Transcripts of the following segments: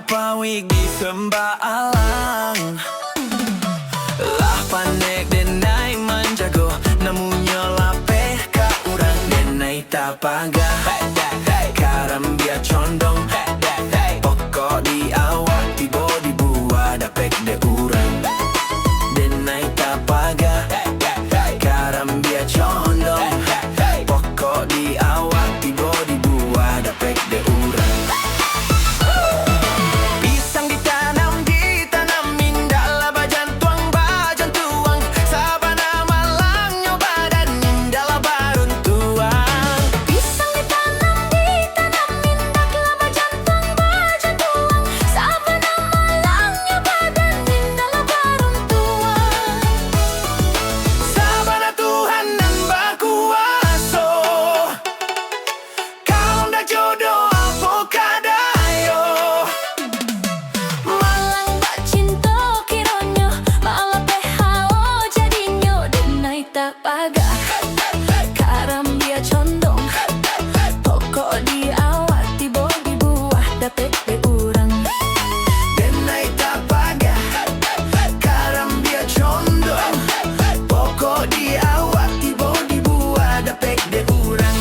tapawig di sembaalang. Lah panek denai manjago, namunyo lapeh ka urang denai tapaga. Karambia condong, pokok di awak tibo dibuat dapek de urang denai tapaga. Karambia condong, pokok di awak tibo dibuat dapek de urang. Pisang ditanam indah lah bajan tuang Sabana malang nyoba dan indah lah barun tuang. Pisang ditanam indah lah bajan tuang Sabana malang nyoba dan indah lah barun tuang. Sabana Tuhan nan bakuaso, kau ndak jodoh apa kadayo. Malang bak cinta kironyo, malah PHO jadinyo denai tapaga. Karambia condong, pokok di awak tibo di buah dapet de urang. Denai tapaga, karambia condong, pokok di awak tibo dibuat dapek de urang.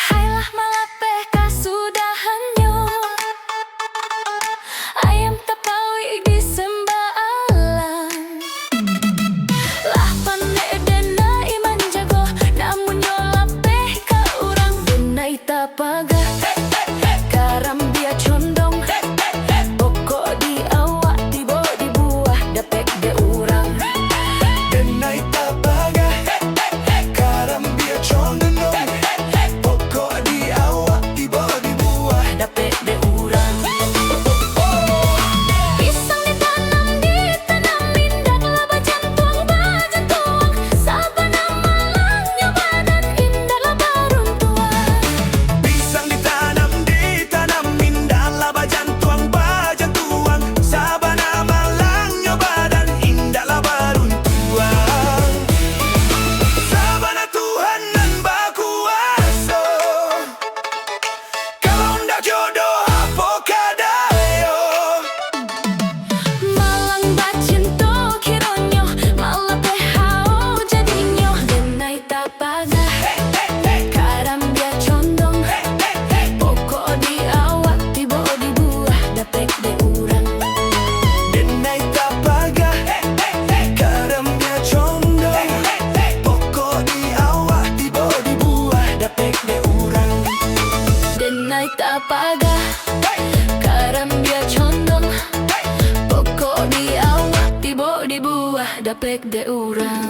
Hailah malapeh kasudahannya, ayam tapawig di sembaalang. Lah pandai denai manjago, namun yo lapeh ka urang denai tapaga. Karambia condong, pokok di awak tibo di buah dapek de urang. Denai tapaga, karambia condong, pokok di awak tibo dibuat Dapet de urang. Pisang ditanam indah lah bajan tuang Sabana malang nyoba dan indah lah barun tuang. Pisang ditanam indah lah bajan tuang Sabana malang nyoba dan indah lah barun tuang. Sabana Tuhan nan bakuaso, kalau ndak jodoh apa kadayo. Malang bak cinta kironyo, malah PHO jadinyo denai tapaga. Karambia condong, pokok di awak tibo di buah dapek de urang. Denai tapaga, karambia condong, pokok di awak tibo dibuat dapek de urang. Denai tapaga, karambia condong, pokok di awak tibo di buah dapek de urang.